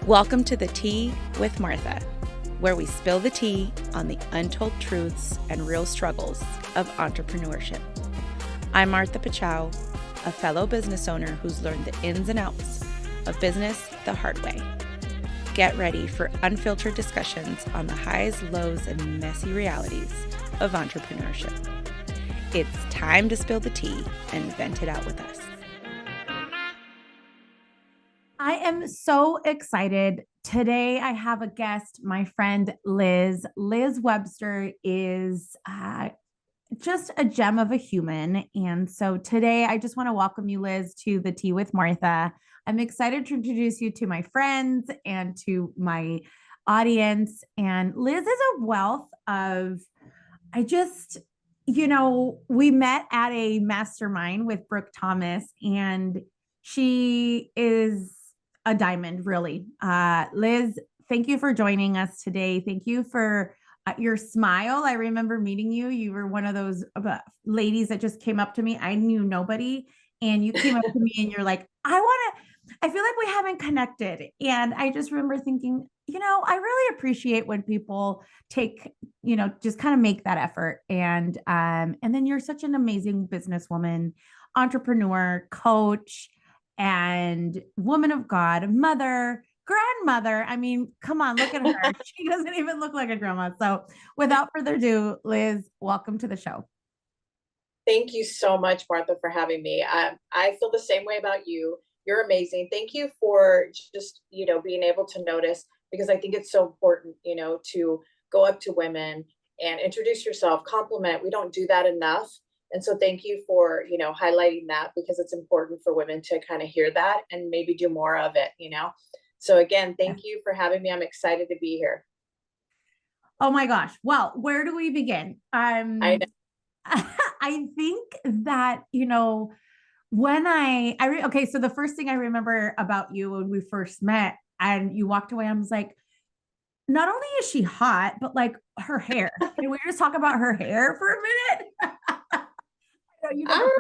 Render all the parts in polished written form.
Welcome to The Tea with Martha, where we spill the tea on the untold truths and real struggles of entrepreneurship. I'm Martha Pachow, a fellow business owner who's learned the ins and outs of business the hard way. Get ready for unfiltered discussions on the highs, lows, and messy realities of entrepreneurship. It's time to spill the tea and vent it out with us. I am so excited. Today I have a guest, my friend Liz. Liz Webster is just a gem of a human. And so today I just want to welcome you, Liz, to The Tea with Martha. I'm excited to introduce you to my friends and to my audience. And Liz is a wealth of, we met at a mastermind with Brooke Thomas, and she is a diamond, really. Liz, thank you for joining us today. Thank you for your smile. I remember meeting you. You were one of those ladies that just came up to me. I knew nobody. And you came up to me and you're like, I feel like we haven't connected. And I just remember thinking, I really appreciate when people take, just kind of make that effort. And then you're such an amazing businesswoman, entrepreneur, coach, and woman of God, mother, grandmother. I mean, come on, look at her. She doesn't even look like a grandma. So without further ado, Liz, welcome to the show. Thank you so much, Martha, for having me. I feel the same way about you. You're amazing. Thank you for just, being able to notice, because I think it's so important, to go up to women and introduce yourself, compliment. We don't do that enough. And so thank you for, highlighting that, because it's important for women to kind of hear that and maybe do more of it, So again, thank you for having me. I'm excited to be here. Oh my gosh. Well, where do we begin? I know. I think that, okay, so the first thing I remember about you when we first met and you walked away, I was like, not only is she hot, but like her hair. Can we just talk about her hair for a minute? The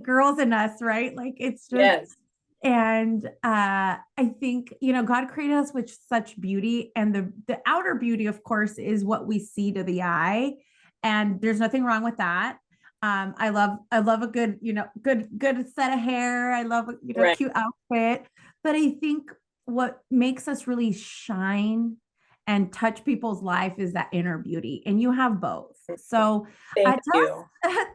girls in us, right? Like it's just, yes. And I think, God created us with such beauty, and the outer beauty, of course, is what we see to the eye. And there's nothing wrong with that. I love a good, good set of hair. I love, Right. cute outfit. But I think what makes us really shine and touch people's life is that inner beauty. And you have both. So Thank you.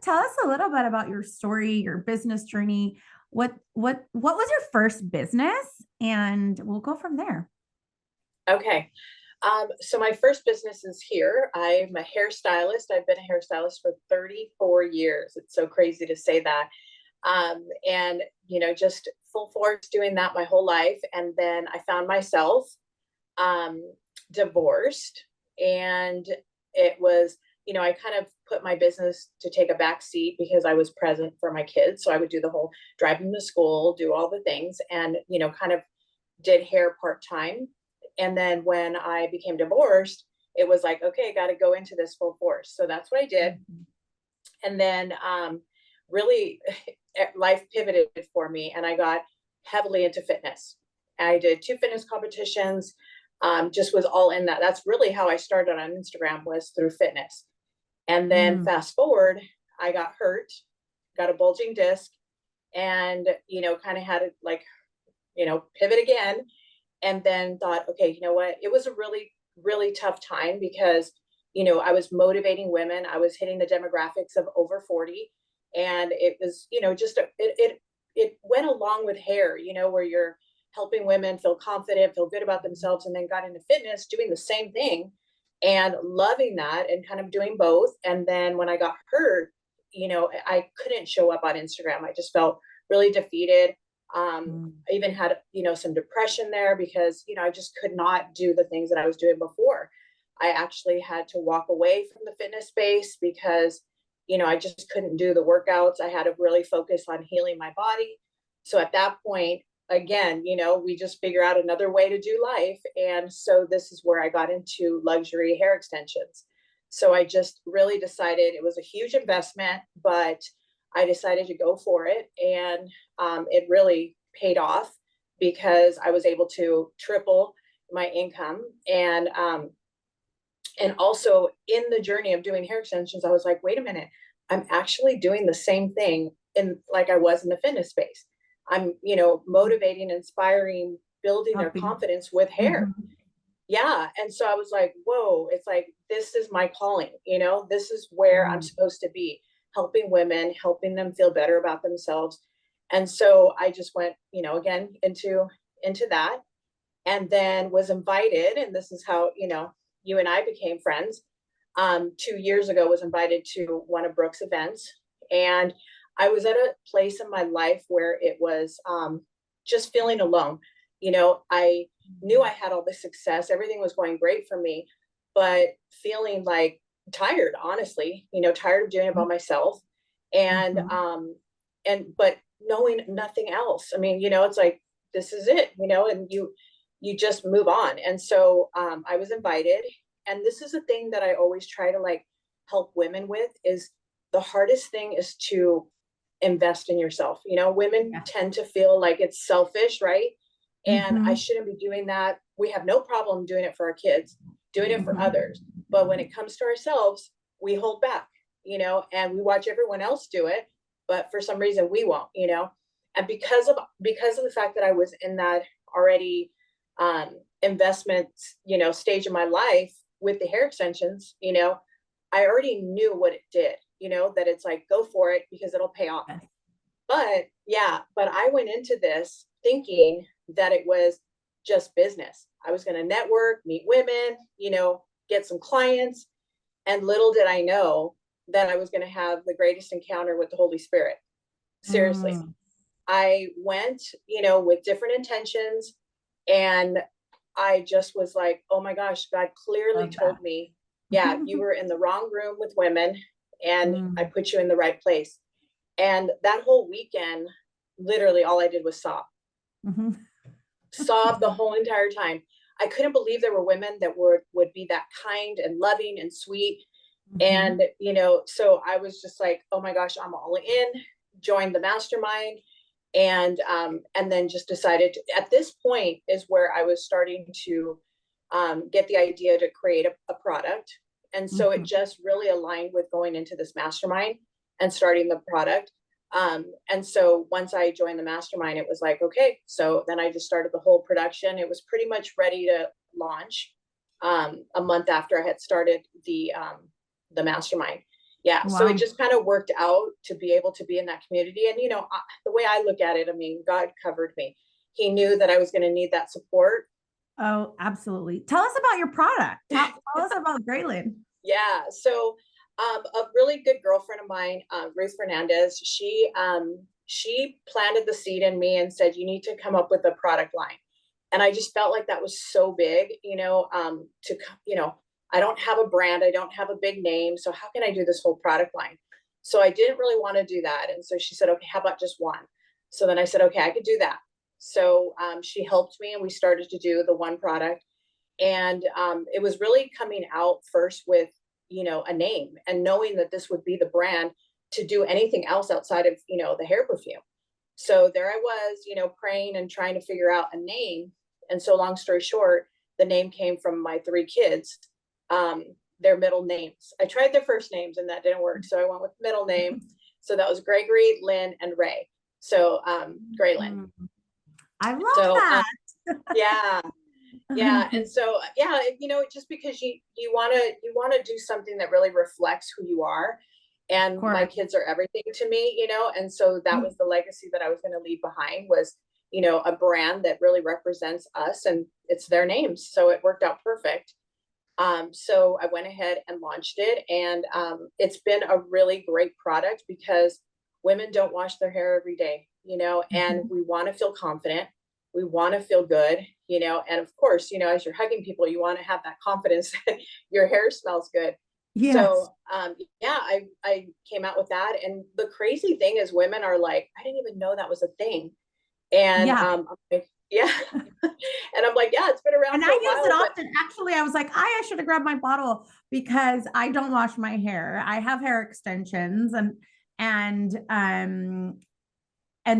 tell us a little bit about your story, your business journey. What was your first business? And we'll go from there. Okay. So my first business is here. I'm a hairstylist. I've been a hairstylist for 34 years. It's so crazy to say that. And, just full force doing that my whole life. And then I found myself divorced, and it was, I kind of put my business to take a back seat because I was present for my kids. So I would do the whole drive them to school, do all the things, and, kind of did hair part-time. And then when I became divorced, it was like, okay, got to go into this full force. So that's what I did. And then really life pivoted for me, and I got heavily into fitness. I did 2 fitness competitions, just was all in that. That's really how I started on Instagram, was through fitness. And then fast forward, I got hurt, got a bulging disc, and, kind of had to pivot again. And then thought, okay, you know what? It was a really, really tough time because, I was motivating women. I was hitting the demographics of over 40. And it was, it went along with hair, where you're helping women feel confident, feel good about themselves, and then got into fitness doing the same thing and loving that and kind of doing both. And then when I got hurt, I couldn't show up on Instagram. I just felt really defeated. I even had, some depression there because, I just could not do the things that I was doing before. I actually had to walk away from the fitness space because, I just couldn't do the workouts. I had to really focus on healing my body. So at that point, again, we just figure out another way to do life. And so this is where I got into luxury hair extensions. So I just really decided it was a huge investment, but I decided to go for it. And it really paid off because I was able to triple my income. And also in the journey of doing hair extensions, I was like, wait a minute, I'm actually doing the same thing in like I was in the fitness space. I'm, motivating, inspiring, building their Helping. confidence with hair. Mhm. Yeah. And so I was like, whoa, it's like, this is my calling, this is where I'm supposed to be, helping women, helping them feel better about themselves. And so I just went, again, into that, and then was invited. And this is how, you and I became friends. 2 years ago, was invited to one of Brooke's events. And I was at a place in my life where it was just feeling alone. I knew I had all the success, everything was going great for me, but feeling like tired, honestly, tired of doing it by myself. And but knowing nothing else. I mean, it's like, this is it, and you just move on. And so I was invited. And this is a thing that I always try to like help women with, is the hardest thing is to invest in yourself. Women tend to feel like it's selfish, right? And I shouldn't be doing that. We have no problem doing it for our kids, doing it for others. But when it comes to ourselves, we hold back, and we watch everyone else do it. But for some reason we won't, and because of the fact that I was in that already investment, stage of my life with the hair extensions, I already knew what it did, that it's like, go for it because it'll pay off. But I went into this thinking that it was just business. I was going to network, meet women, get some clients. And little did I know that I was going to have the greatest encounter with the Holy Spirit. Seriously. I went, with different intentions, and I just was like, oh my gosh, God clearly told me, you were in the wrong room with women, and I put you in the right place. And that whole weekend, literally all I did was sob. Sob the whole entire time. I couldn't believe there were women that would be that kind and loving and sweet. And, so I was just like, oh my gosh, I'm all in, joined the mastermind. And then just decided at this point is where I was starting to get the idea to create a product. And so it just really aligned with going into this mastermind and starting the product. And so once I joined the mastermind, it was like, okay, so then I just started the whole production. It was pretty much ready to launch a month after I had started the mastermind. Wow. So it just kind of worked out to be able to be in that community. And, the way I look at it, I mean, God covered me. He knew that I was going to need that support. Oh, absolutely. Tell us about your product. Tell us about Graylin. Yeah. So a really good girlfriend of mine, Ruth Fernandez, she planted the seed in me and said, you need to come up with a product line. And I just felt like that was so big, I don't have a brand. I don't have a big name. So how can I do this whole product line? So I didn't really want to do that. And so she said, okay, how about just one? So then I said, okay, I could do that. So she helped me, and we started to do the one product. And it was really coming out first with, a name, and knowing that this would be the brand to do anything else outside of, the hair perfume. So there I was, praying and trying to figure out a name. And so long story short, the name came from my 3 kids. Their middle names. I tried their first names and that didn't work. So I went with middle name. So that was Gregory, Lynn, and Ray. So Graylin. I love that. Yeah. And so, just because you want to do something that really reflects who you are. And my kids are everything to me, and so that was the legacy that I was going to leave behind, was, a brand that really represents us, and it's their names. So it worked out perfect. So I went ahead and launched it, and it's been a really great product because women don't wash their hair every day, and we want to feel confident. We want to feel good, and of course, as you're hugging people, you want to have that confidence that your hair smells good. Yes. So, I came out with that. And the crazy thing is, women are like, I didn't even know that was a thing. And I'm like, yeah. And I'm like, yeah, it's been around. And I use it often. Actually, I was like, I should have grabbed my bottle because I don't wash my hair. I have hair extensions, and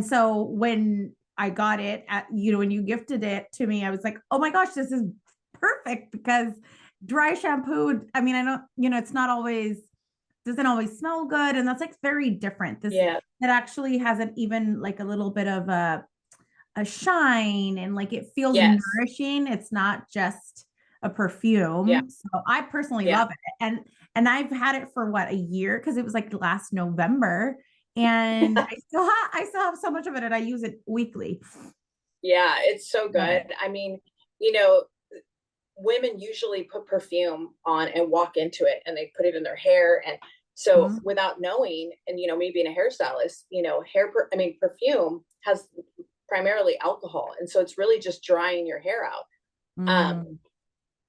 so when I got it at, when you gifted it to me, I was like, oh my gosh, this is perfect, because dry shampoo, I mean, I don't, it's not always, doesn't always smell good. And that's like very different. This, Yeah. it actually has an even like a little bit of a shine, and like it feels Yes. nourishing. It's not just a Yeah. perfume. So I personally Yeah. love it. And I've had it for what, a year, because it was like last November. And I still have so much of it, and I use it weekly. Yeah, it's so Love good. it. I mean, you know, women usually put perfume on and walk into it, and they put it in their hair. And so Mhm. without knowing, and me being a hairstylist, perfume has primarily alcohol. And so it's really just drying your hair out. Mm.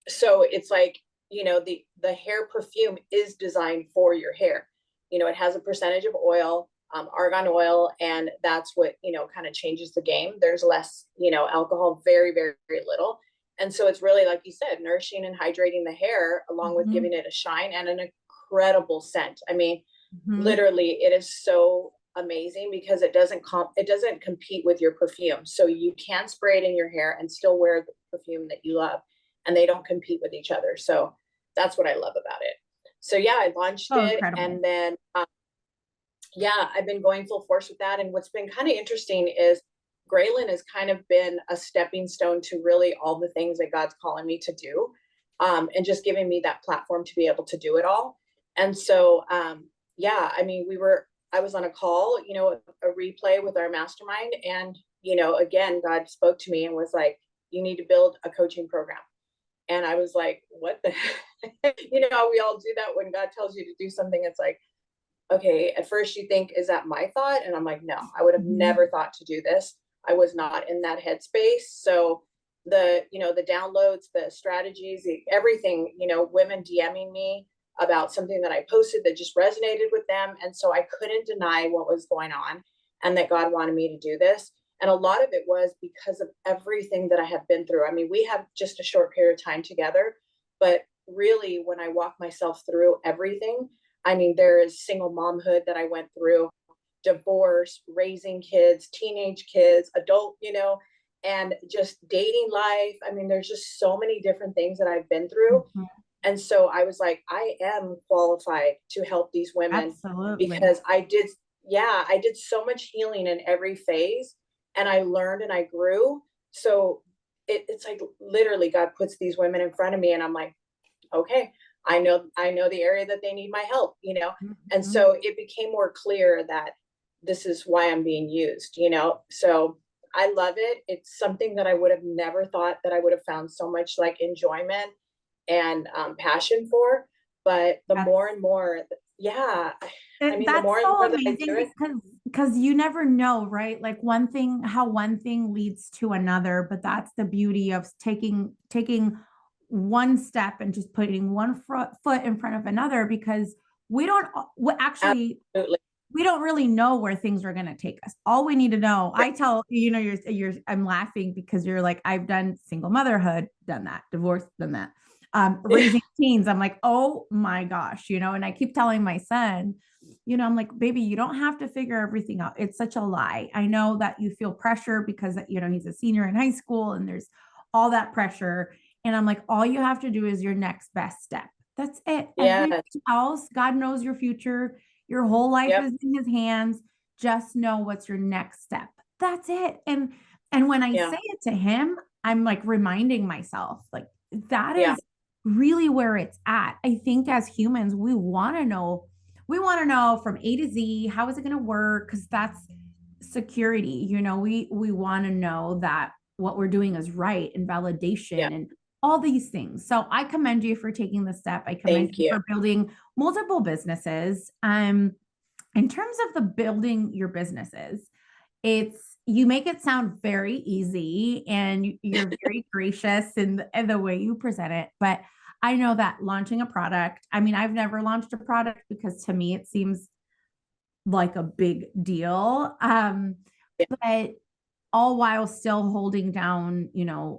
So it's like, the hair perfume is designed for your hair. It has a percentage of oil, argan oil, and that's what, kind of changes the game. There's less, alcohol, very, very, very little. And so it's really, like you said, nourishing and hydrating the hair, along with Mhm. giving it a shine and an incredible scent. I mean, Mhm. literally, it is so amazing, because it doesn't compete with your perfume. So you can spray it in your hair and still wear the perfume that you love, and they don't compete with each other. So that's what I love about it. So yeah, I launched Oh, it, incredible. and then yeah, I've been going full force with that. And what's been kind of interesting is Graylin has kind of been a stepping stone to really all the things that God's calling me to do, and just giving me that platform to be able to do it all. And so, yeah, I mean, I was on a call, a replay with our mastermind. And, again, God spoke to me and was like, you need to build a coaching program. And I was like, what the heck? We all do that when God tells you to do something. It's like, okay, at first you think, is that my thought? And I'm like, no, I would have Mhm. never thought to do this. I was not in that headspace. So the downloads, the strategies, everything, women DMing me about something that I posted that just resonated with them. And so I couldn't deny what was going on, and that God wanted me to do this. And a lot of it was because of everything that I have been through. I mean, we have just a short period of time together, but really, when I walk myself through everything, I mean, there is single momhood that I went through, divorce, raising kids, teenage kids, adult, and just dating life. I mean, there's just so many different things that I've been through. Mhm. And so I was like, I am qualified to help these women, Absolutely. because I did so much healing in every phase, and I learned and I grew. So it's like literally God puts these women in front of me, and I'm like, okay, I know the area that they need my help. And Mhm. so it became more clear that this is why I'm being used. So I love it. It's something that I would have never thought that I would have found so much like enjoyment and passion for. But the That's more and more, yeah, I mean, the that's more and so more that I do amazing, it. because you never know, right? Like how one thing leads to another, but that's the beauty of taking one step and just putting one foot in front of another, because we don't actually Absolutely. we don't really know where things are going to take us. All we need to know, Right. I tell, I'm laughing because you're like, I've done single motherhood, done that, divorce, done that, raising teens. I'm like, oh my gosh, and I keep telling my son, I'm like, baby, you don't have to figure everything out. It's such a lie. I know that you feel pressure because, he's a senior in high school and there's all that pressure. And I'm like, all you have to do is your next best step. That's it. Everything Yes. else, God knows your future. Your whole life Yep. is in his hands. Just know what's your next step. That's it. And when I Yeah. say it to him, I'm like reminding myself, like, that Yeah. is really where it's at. I think as humans, we want to know from A to Z, how is it going to work? Because that's security. We want to know that what we're doing is right, and Yeah. validation and all these things. So I commend you for taking the step. I commend Thank you you. for building multiple businesses. In terms of the building your businesses, you make it sound very easy, and you're very gracious in the way you present it. But I know that launching a product, I mean, I've never launched a product because to me it seems like a big deal. Yeah. But all while still holding down,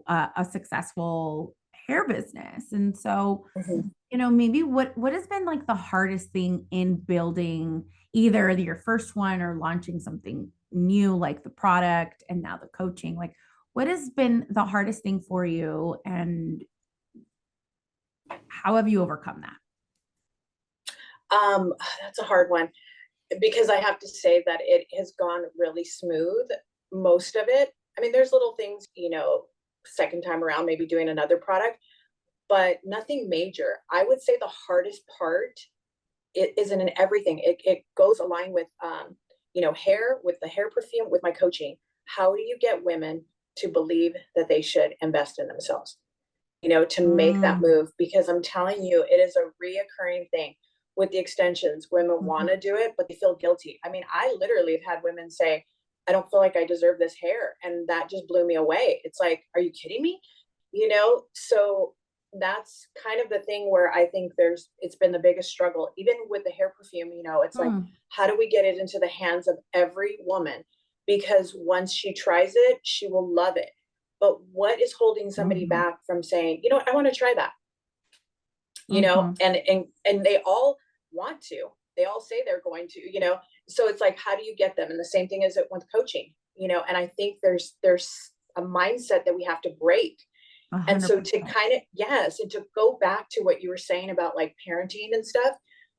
a successful hair business. And so, Mhm. maybe what has been like the hardest thing in building either your first one or launching something knew like the product and now the coaching, like what has been the hardest thing for you and how have you overcome that? That's a hard one because I have to say that it has gone really smooth, most of it. I mean, there's little things, second time around, maybe doing another product, but nothing major. I would say the hardest part, it isn't in everything. It goes aligned with, hair, with the hair perfume, with my coaching. How do you get women to believe that they should invest in themselves, to make that move? Because I'm telling you, it is a reoccurring thing with the extensions. Women want to do it, but they feel guilty. I mean, I literally have had women say, I don't feel like I deserve this hair. And that just blew me away. It's like, are you kidding me? So that's kind of the thing where I think it's been the biggest struggle, even with the hair perfume, it's like, how do we get it into the hands of every woman? Because once she tries it, she will love it. But what is holding somebody back from saying, I want to try that, and they all want to, they all say they're going to, so it's like, how do you get them? And the same thing is it with coaching, and I think there's a mindset that we have to break. 100%. And so to kind of, yes, and to go back to what you were saying about like parenting and stuff,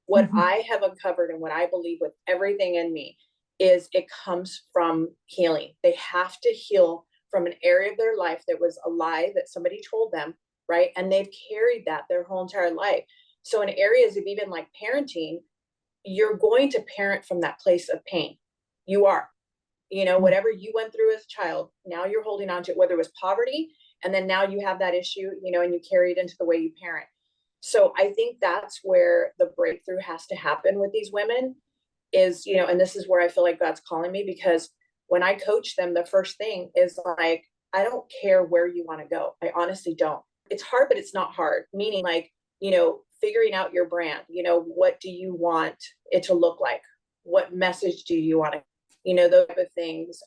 what I have uncovered and what I believe with everything in me is it comes from healing. They have to heal from an area of their life that was a lie that somebody told them, right? And they've carried that their whole entire life. So in areas of even like parenting, you're going to parent from that place of pain. You are, whatever you went through as a child, now you're holding on to it, whether it was poverty, and then now you have that issue, and you carry it into the way you parent. So I think that's where the breakthrough has to happen with these women is, and this is where I feel like God's calling me, because when I coach them, the first thing is like, I don't care where you want to go. I honestly don't. It's hard, but it's not hard. Meaning like, figuring out your brand, what do you want it to look like? What message do you want to, those type of things.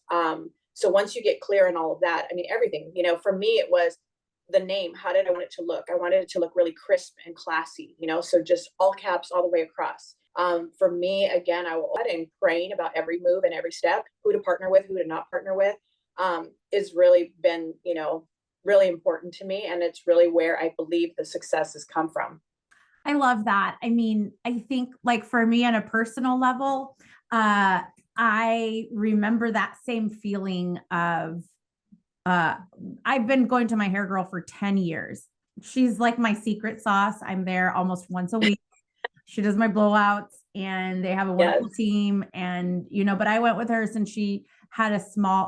So once you get clear on all of that, I mean, everything, for me, it was the name. How did I want it to look? I wanted it to look really crisp and classy, so just all caps all the way across. For me, again, I will and praying about every move and every step, who to partner with, who to not partner with, is really been, really important to me. And it's really where I believe the success has come from. I love that. I mean, I think like for me on a personal level, I remember that same feeling of, I've been going to my hair girl for 10 years. She's like my secret sauce. I'm there almost once a week. She does my blowouts and they have a wonderful team. And, but I went with her since she had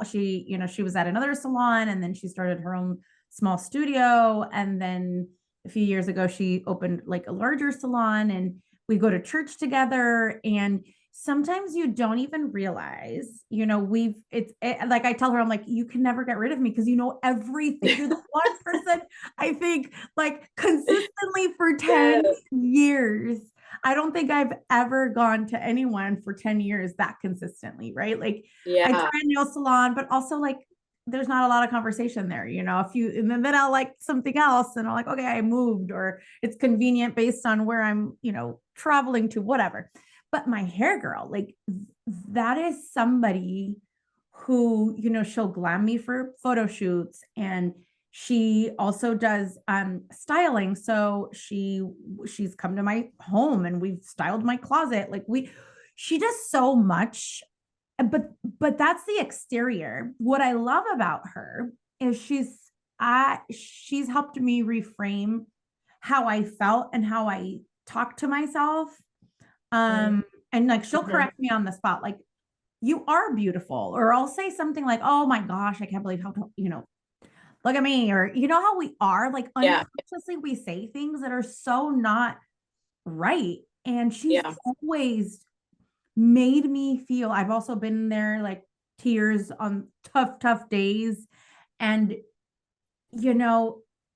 she was at another salon and then she started her own small studio. And then a few years ago, she opened like a larger salon and we go to church together. And sometimes you don't even realize, like I tell her, I'm like, you can never get rid of me because you know everything. You're the one person I think like consistently for 10 years. I don't think I've ever gone to anyone for 10 years that consistently, right? Like I try a nail salon, but also like there's not a lot of conversation there, and then I'll like something else and I'm like, okay, I moved, or it's convenient based on where I'm, traveling to, whatever. But my hair girl, like that is somebody who, she'll glam me for photo shoots and she also does styling. So she's come to my home and we've styled my closet. Like she does so much, but that's the exterior. What I love about her is she's helped me reframe how I felt and how I talk to myself. And like, she'll correct me on the spot. Like, you are beautiful. Or I'll say something like, oh my gosh, I can't believe how, look at me. Or, how we are like unconsciously we say things that are so not right. And she's always made me feel, I've also been there like tears on tough days. And,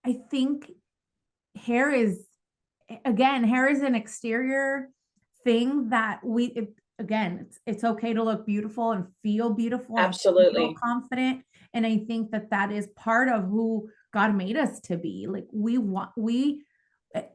I think hair is an exterior thing that it's okay to look beautiful and feel beautiful. Absolutely. And feel confident. And I think that is part of who God made us to be. Like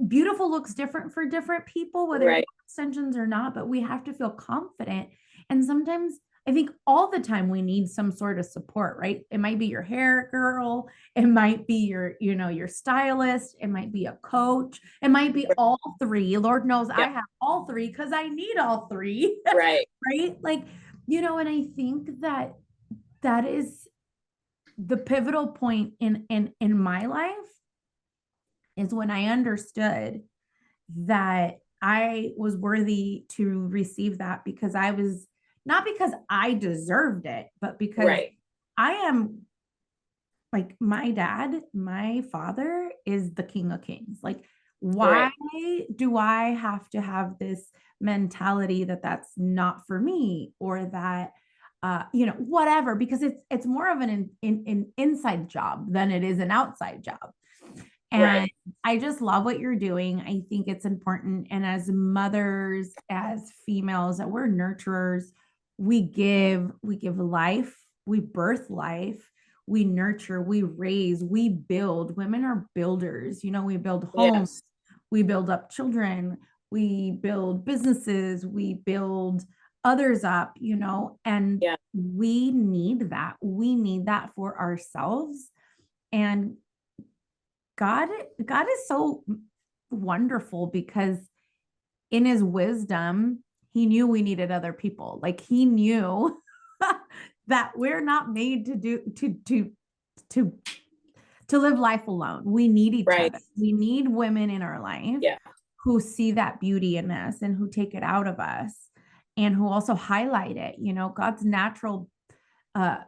beautiful looks different for different people, whether it's extensions or not, but we have to feel confident. And sometimes I think all the time we need some sort of support, right? It might be your hair girl, it might be your, your stylist, it might be a coach, it might be all three. Lord knows I have all three because I need all three. Right. Right? Like, and I think that is the pivotal point in my life, is when I understood that I was worthy to receive that, because I was, not because I deserved it, but because I am, like, my dad, my father is the King of Kings. Like, why do I have to have this mentality that that's not for me, or that whatever, because it's more of an inside job than it is an outside job. And I just love what you're doing. I think it's important. And as mothers, as females, that we're nurturers, we give life, we birth life, we nurture, we raise, we build. Women are builders. We build homes, we build up children, we build businesses, we build others up, and we need that. We need that for ourselves. And God is so wonderful, because in his wisdom, he knew we needed other people. Like, he knew that we're not made to live life alone. We need each other. We need women in our life who see that beauty in us and who take it out of us, and who also highlight it. God's natural,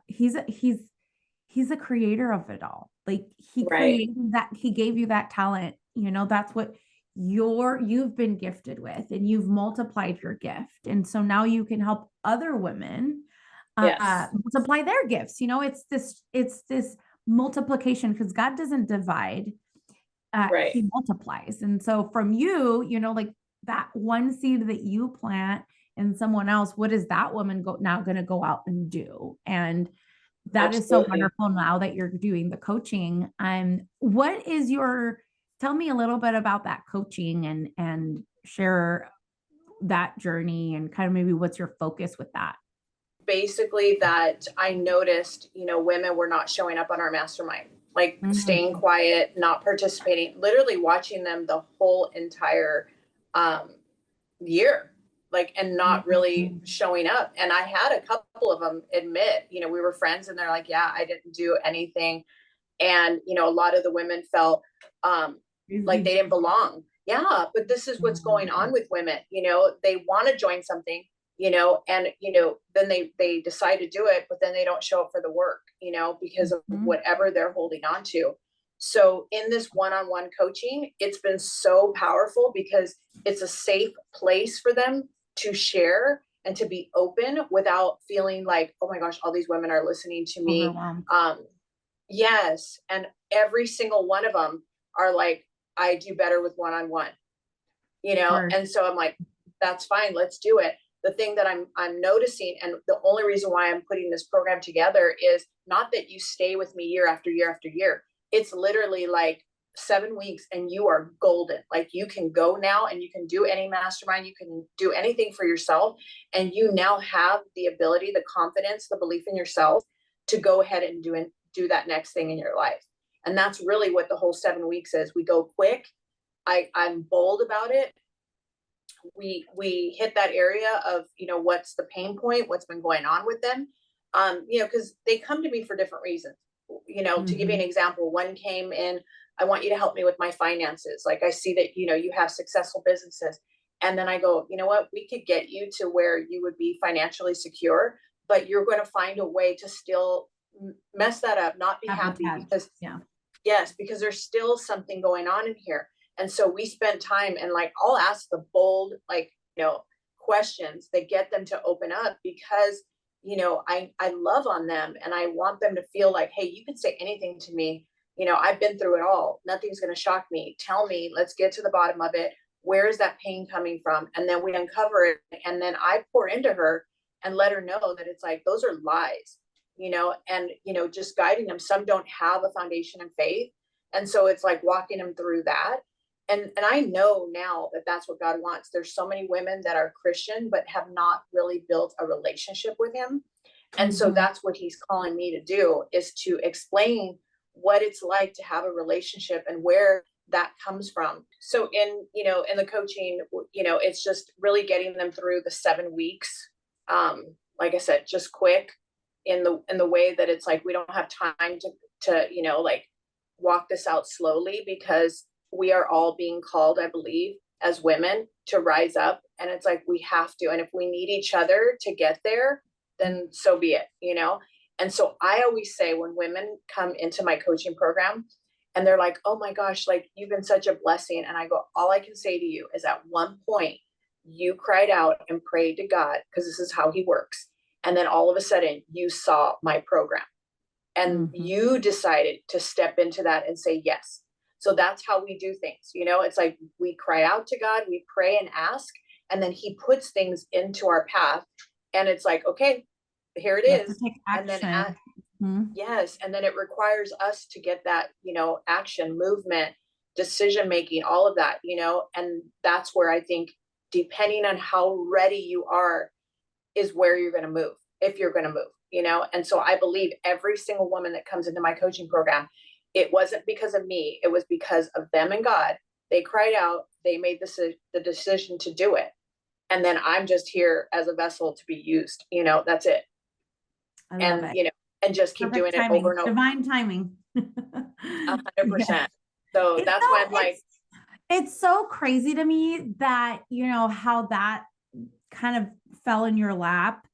he's the creator of it all. Like, he created that, he gave you that talent. That's what you've been gifted with, and you've multiplied your gift. And so now you can help other women multiply their gifts. It's this multiplication, because God doesn't divide, he multiplies. And so from you, like, that one seed that you plant in someone else, what is that woman going to go out and do? And that is so wonderful now that you're doing the coaching. Tell me a little bit about that coaching, and share that journey, and kind of maybe what's your focus with that? Basically, that I noticed, women were not showing up on our mastermind, like staying quiet, not participating, literally watching them the whole entire year, like, and not really showing up. And I had a couple of them admit, we were friends, and they're like, yeah, I didn't do anything. And, a lot of the women felt like they didn't belong. Yeah, but this is what's going on with women. They want to join something, and, then they decide to do it, but then they don't show up for the work, because of whatever they're holding on to. So in this one-on-one coaching, it's been so powerful, because it's a safe place for them to share and to be open without feeling like, oh my gosh, all these women are listening to me. Yes. And every single one of them are like, I do better with one-on-one, and so I'm like, that's fine. Let's do it. The thing that I'm noticing, and the only reason why I'm putting this program together, is not that you stay with me year after year after year. It's literally like 7 weeks and you are golden. Like, you can go now and you can do any mastermind, you can do anything for yourself. And you now have the ability, the confidence, the belief in yourself to go ahead and do that next thing in your life. And that's really what the whole 7 weeks is. We go quick. I'm bold about it. We hit that area of, what's the pain point, what's been going on with them. Because they come to me for different reasons. To give you an example, one came in, I want you to help me with my finances. Like, I see that, you have successful businesses. And then I go, you know what, we could get you to where you would be financially secure, but you're going to find a way to still mess that up, not be happy, because because there's still something going on in here. And so we spent time, and like, I'll ask the bold, like, questions that get them to open up, because I love on them, and I want them to feel like, hey, you can say anything to me. I've been through it all. Nothing's going to shock me. Tell me, let's get to the bottom of it. Where is that pain coming from? And then we uncover it. And then I pour into her and let her know that it's like, those are lies, and, just guiding them. Some don't have a foundation in faith. And so it's like walking them through that. and I know now that that's what God wants. There's so many women that are Christian, but have not really built a relationship with him. And so that's what he's calling me to do, is to explain what it's like to have a relationship and where that comes from. So in, in the coaching, it's just really getting them through the 7 weeks. Like I said, just quick in the way that it's like, we don't have time to, like walk this out slowly, because we are all being called, I believe, as women to rise up. And it's like, we have to, and if we need each other to get there, then so be it, And so I always say, when women come into my coaching program and they're like, oh my gosh, like, you've been such a blessing. And I go, all I can say to you is, at one point you cried out and prayed to God, because this is how he works. And then all of a sudden you saw my program and you decided to step into that and say yes. So that's how we do things. It's like, we cry out to God, we pray and ask, and then he puts things into our path. And it's like, okay, here it is. And then yes. And then it requires us to get that, action, movement, decision-making, all of that, and that's where I think, depending on how ready you are, is where you're going to move, if you're going to move, And so I believe every single woman that comes into my coaching program, it wasn't because of me. It was because of them and God. They cried out, they made the decision to do it. And then I'm just here as a vessel to be used, that's it. And, and just keep doing it over and over. Divine timing. 100%. So that's why I'm like, it's so crazy to me that, how that kind of fell in your lap.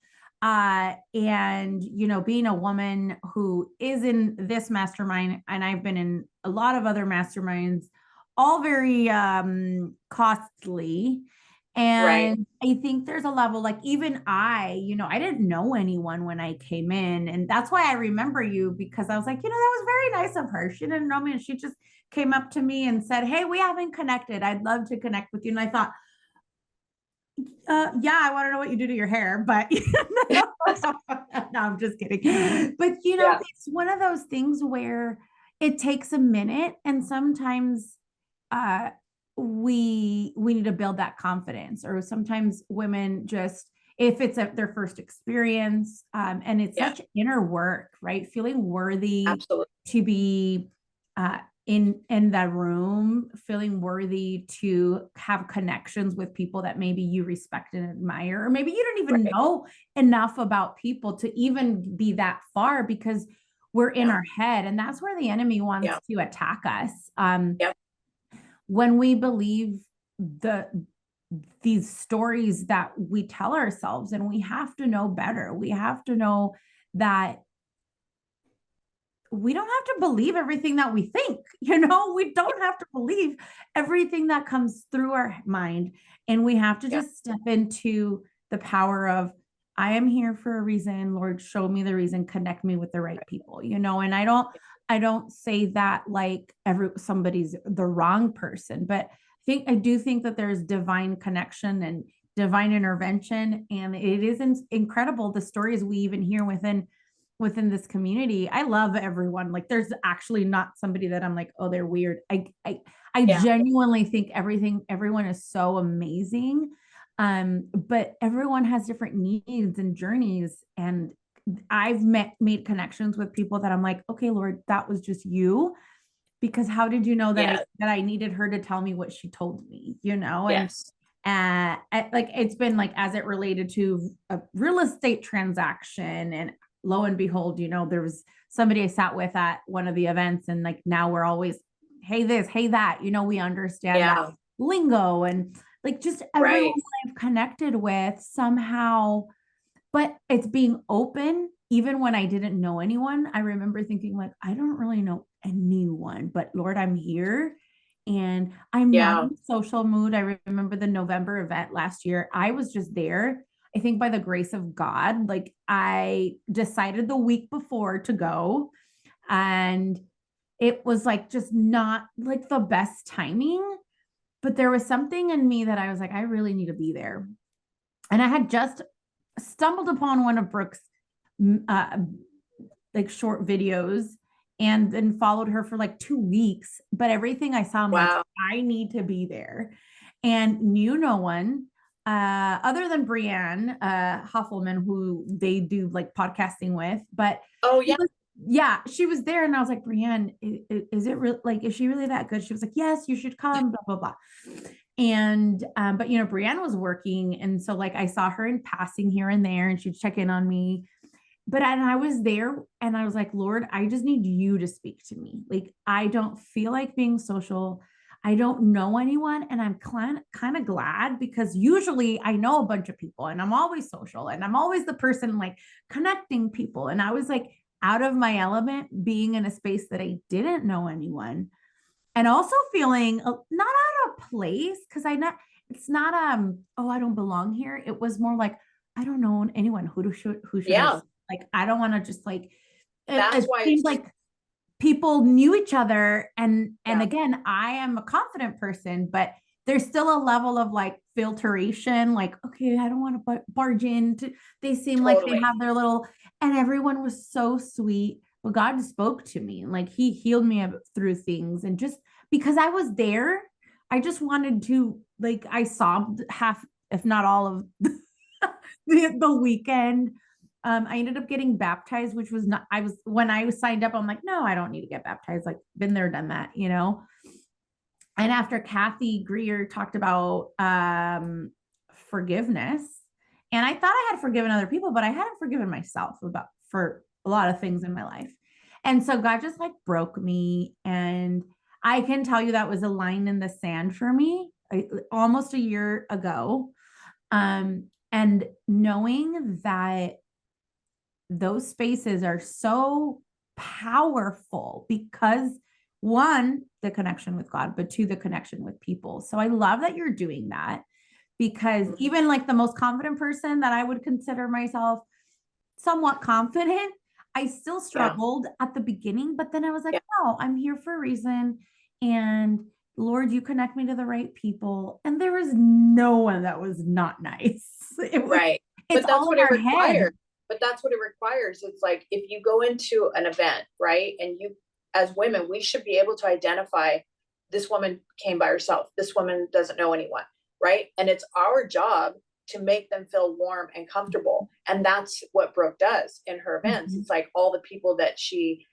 And, being a woman who is in this mastermind, and I've been in a lot of other masterminds, all very costly. And I think there's a level, like, even I didn't know anyone when I came in. And that's why I remember you, because I was like, that was very nice of her. She didn't know me. And she just came up to me and said, hey, we haven't connected. I'd love to connect with you. And I thought, yeah, I want to know what you do to your hair, but no, I'm just kidding. But, it's one of those things where it takes a minute, and sometimes, we need to build that confidence, or sometimes women just, if it's their first experience, and it's such inner work, right? Feeling worthy to be in that room, feeling worthy to have connections with people that maybe you respect and admire, or maybe you don't even know enough about people to even be that far, because we're in our head, and that's where the enemy wants to attack us. When we believe these stories that we tell ourselves, and we have to know better. We have to know that we don't have to believe everything that we think, we don't have to believe everything that comes through our mind. And we have to just step into the power of, I am here for a reason. Lord, show me the reason, connect me with the right people, and I don't say that like somebody's the wrong person, but I do think that there's divine connection and divine intervention. And it is incredible, the stories we even hear within this community. I love everyone. Like, there's actually not somebody that I'm like, oh, they're weird. I genuinely think everyone is so amazing. But everyone has different needs and journeys. And I've made connections with people that I'm like, okay, Lord, that was just you, because how did you know that I needed her to tell me what she told me, And like, it's been like, as it related to a real estate transaction, and lo and behold, there was somebody I sat with at one of the events, and like, now we're always, hey this, hey that, we understand that lingo, and like, just everyone I've connected with somehow. But it's being open, even when I didn't know anyone. I remember thinking, like, I don't really know anyone, but Lord, I'm here, and I'm not in social mood. I remember the November event last year. I was just there, I think by the grace of God. Like, I decided the week before to go, and it was like, just not like the best timing, but there was something in me that I was like, I really need to be there. And I had just stumbled upon one of Brooke's like short videos, and then followed her for like 2 weeks. But everything I saw, I'm like, Wow. I need to be there, and knew no one other than Brienne Hoffelman, who they do like podcasting with. But Oh she yeah. was, yeah, she was there, and I was like, Brienne, is it real? Like, is she really that good? She was like, yes, you should come, blah blah blah. And but you know, Brienne was working, and so like I saw her in passing here and there, and she'd check in on me. But and I was there, and I was like, Lord, I just need you to speak to me. Like, I don't feel like being social. I don't know anyone, and I'm kind of glad, because usually I know a bunch of people, and I'm always social, and I'm always the person like connecting people. And I was like out of my element, being in a space that I didn't know anyone, and also feeling not out of place, because I not it's not oh, I don't belong here. It was more like, I don't know anyone. Who should I, Yeah. like, I don't want to just like That's it why seems like people knew each other, and yeah. again, I am a confident person, but there's still a level of like filtration, like, okay, I don't want to barge into, they seem like they Totally. have their little, and everyone was so sweet. But God spoke to me, like he healed me through things, and just because I was there, I just wanted to, like, I sobbed half, if not all of the weekend. I ended up getting baptized, which was not, when I was signed up, I'm like, no, I don't need to get baptized. Like, been there, done that, you know? And after Kathy Greer talked about forgiveness, and I thought I had forgiven other people, but I hadn't forgiven myself for a lot of things in my life. And so God just like broke me. And I can tell you that was a line in the sand for me almost a year ago. And knowing that those spaces are so powerful because, one, the connection with God, but two, the connection with people. So I love that you're doing that, because even like the most confident person that I would consider myself somewhat confident, I still struggled at the beginning, but then I was like, no, I'm here for a reason. And Lord, you connect me to the right people. And there was no one that was not nice. Right. It's But that's all what in it our head. requires. But that's what it requires. It's like, if you go into an event, right? And you, as women, we should be able to identify, this woman came by herself. This woman doesn't know anyone, right? And it's our job to make them feel warm and comfortable. And that's what Brooke does in her events. Mhm. It's like all the people that she,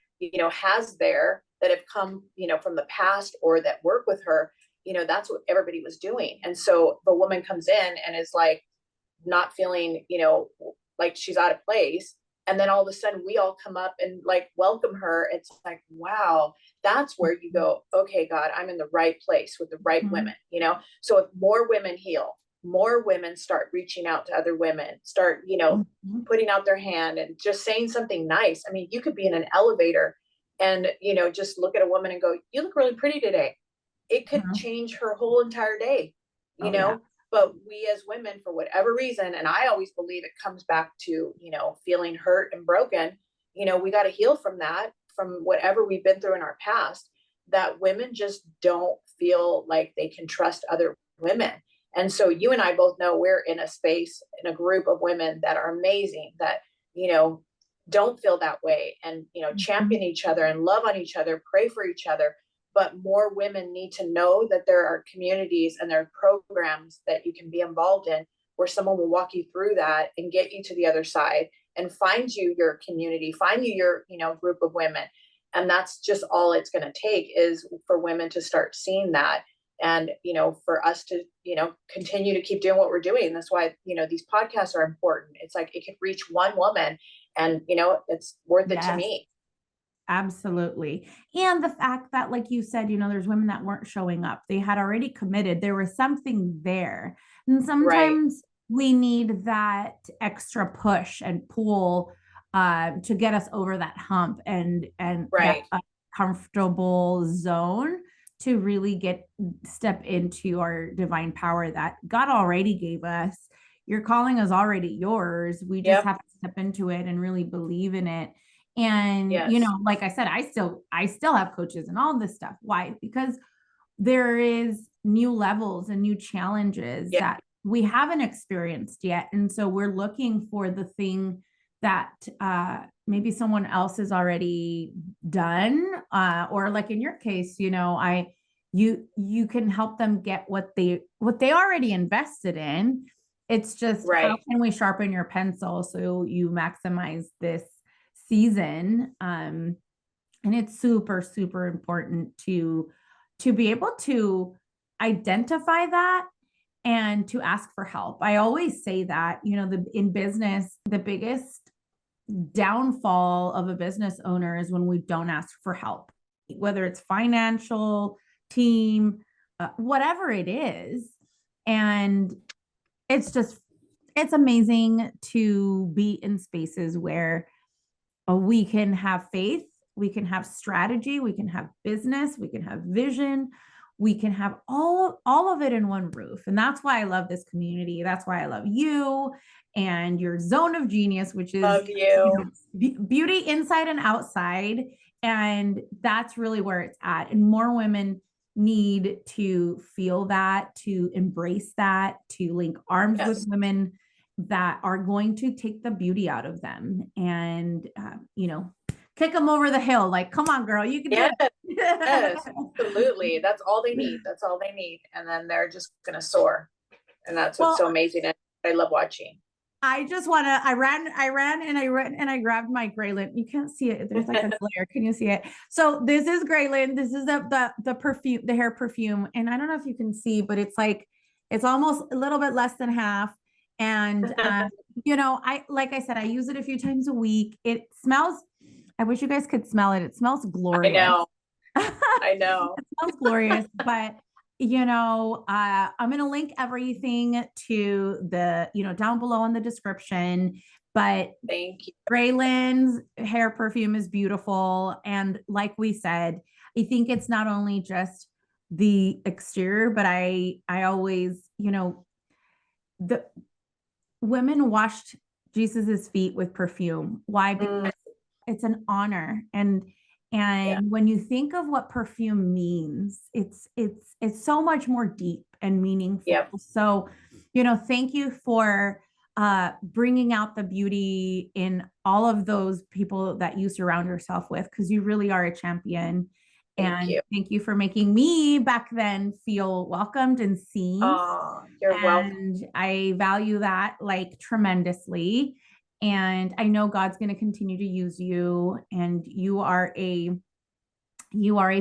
has there that have come, from the past or that work with her, that's what everybody was doing. And so the woman comes in and is like, not feeling, like she's out of place. And then all of a sudden we all come up and like welcome her. It's like, wow, that's where you go, okay, God, I'm in the right place with the right women, So if more women heal, more women start reaching out to other women, start, putting out their hand and just saying something nice. I mean, you could be in an elevator and, just look at a woman and go, you look really pretty today. It could change her whole entire day, Yeah. But we as women, for whatever reason, and I always believe it comes back to, feeling hurt and broken, we got to heal from that, from whatever we've been through in our past, that women just don't feel like they can trust other women. And so you and I both know we're in a space, in a group of women that are amazing, that, don't feel that way, and, champion each other and love on each other, pray for each other. But more women need to know that there are communities and there are programs that you can be involved in, where someone will walk you through that and get you to the other side and find you your community, find you your, group of women. And that's just all it's going to take, is for women to start seeing that. And, for us to, continue to keep doing what we're doing. That's why, these podcasts are important. It's like, it could reach one woman and, it's worth it to me. Absolutely. And the fact that, like you said, there's women that weren't showing up. They had already committed. There was something there. And sometimes we need that extra push and pull to get us over that hump and that comfortable zone to really step into our divine power that God already gave us. Your calling is already yours. We just have to step into it and really believe in it. And, like I said, I still have coaches and all this stuff. Why? Because there is new levels and new challenges that we haven't experienced yet. And so we're looking for the thing that maybe someone else is already done, or like in your case, you can help them get what they already invested in. It's just how can we sharpen your pencil so you maximize this season? And it's super, super important to be able to identify that and to ask for help. I always say that, in business, the biggest downfall of a business owner is when we don't ask for help, whether it's financial, team, whatever it is. And it's amazing to be in spaces where we can have faith, we can have strategy, we can have business, we can have vision, we can have all of it in one roof. And that's why I love this community. That's why I love you and your zone of genius, which is beauty inside and outside. And that's really where it's at. And more women need to feel that, to embrace that, to link arms with women that are going to take the beauty out of them and, kick them over the hill. Like, come on, girl, you can do it. Yes, absolutely. That's all they need. That's all they need. And then they're just going to soar. And that's what's so amazing. I love watching. I just want to, I ran and I grabbed my Graylin. You can't see it. There's like a glare. Can you see it? So this is Graylin. This is the perfume, the hair perfume. And I don't know if you can see, but it's almost a little bit less than half. And, like I said, I use it a few times a week. It smells, I wish you guys could smell it. It smells glorious. I know. It smells glorious, but I'm going to link everything to the, down below in the description, but thank you. Graylin's hair perfume is beautiful. And like we said, I think it's not only just the exterior, but I always, the women washed Jesus's feet with perfume. Why? Because it's an honor. And when you think of what perfume means, it's so much more deep and meaningful. Yep. So, thank you for bringing out the beauty in all of those people that you surround yourself with, because you really are a champion. Thank you for making me back then feel welcomed and seen. Oh, you're welcome. I value that tremendously. And I know God's going to continue to use you, and you are a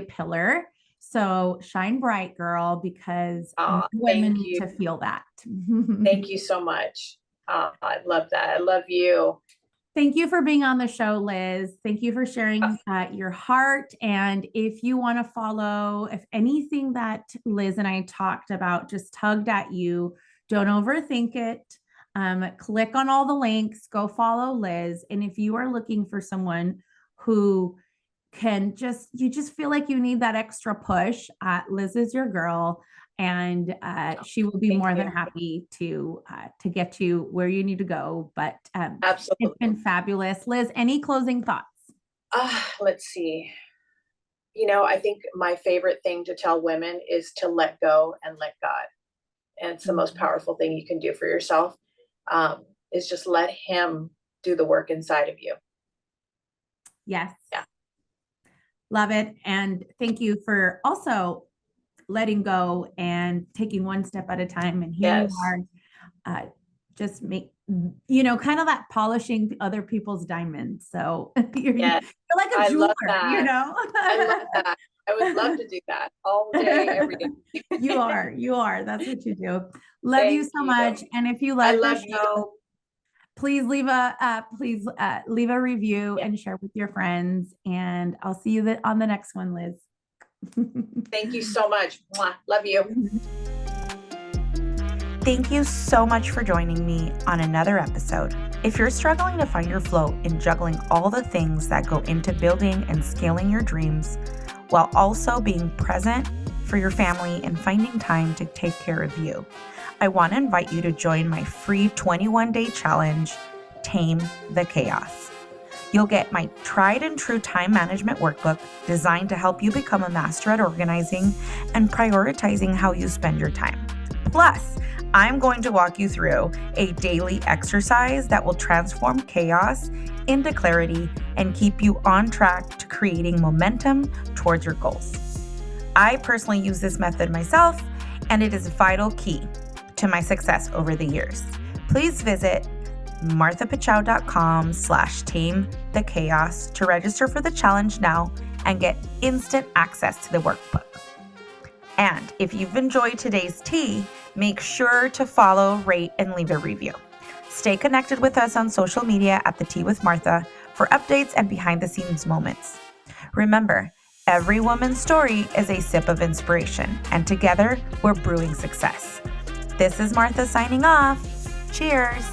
pillar. So shine bright, girl, because women need to feel that. Thank you so much. I love that. I love you. Thank you for being on the show, Liz. Thank you for sharing your heart. And if you want to follow, if anything that Liz and I talked about just tugged at you, don't overthink it. Click on all the links, go follow Liz. And if you are looking for someone who can you just feel like you need that extra push, Liz is your girl. And she will be more than happy to get you where you need to go. But absolutely, it's been fabulous. Liz, any closing thoughts? Let's see. I think my favorite thing to tell women is to let go and let God. And it's the most powerful thing you can do for yourself, is just let him do the work inside of you. Yes. Yeah. Love it. And thank you for also letting go and taking one step at a time. And here you are, just kind of that polishing other people's diamonds. So you're like a jeweler, I love that. I would love to do that all day, every day. You are. That's what you do. Love you so much. And if you love the show, please leave a review and share with your friends. And I'll see you on the next one, Liz. Thank you so much. Mwah. Love you. Thank you so much for joining me on another episode. If you're struggling to find your flow in juggling all the things that go into building and scaling your dreams, while also being present for your family and finding time to take care of you, I want to invite you to join my free 21-day challenge, Tame the Chaos. You'll get my tried and true time management workbook designed to help you become a master at organizing and prioritizing how you spend your time. Plus, I'm going to walk you through a daily exercise that will transform chaos into clarity and keep you on track to creating momentum towards your goals. I personally use this method myself, and it is a vital key to my success over the years. Please visit marthapachow.com/tame-the-chaos to register for the challenge now and get instant access to the workbook. And if you've enjoyed today's tea, make sure to follow, rate, and leave a review. Stay connected with us on social media at The Tea with Martha for updates and behind-the-scenes moments. Remember, every woman's story is a sip of inspiration, and together we're brewing success. This is Martha signing off. Cheers.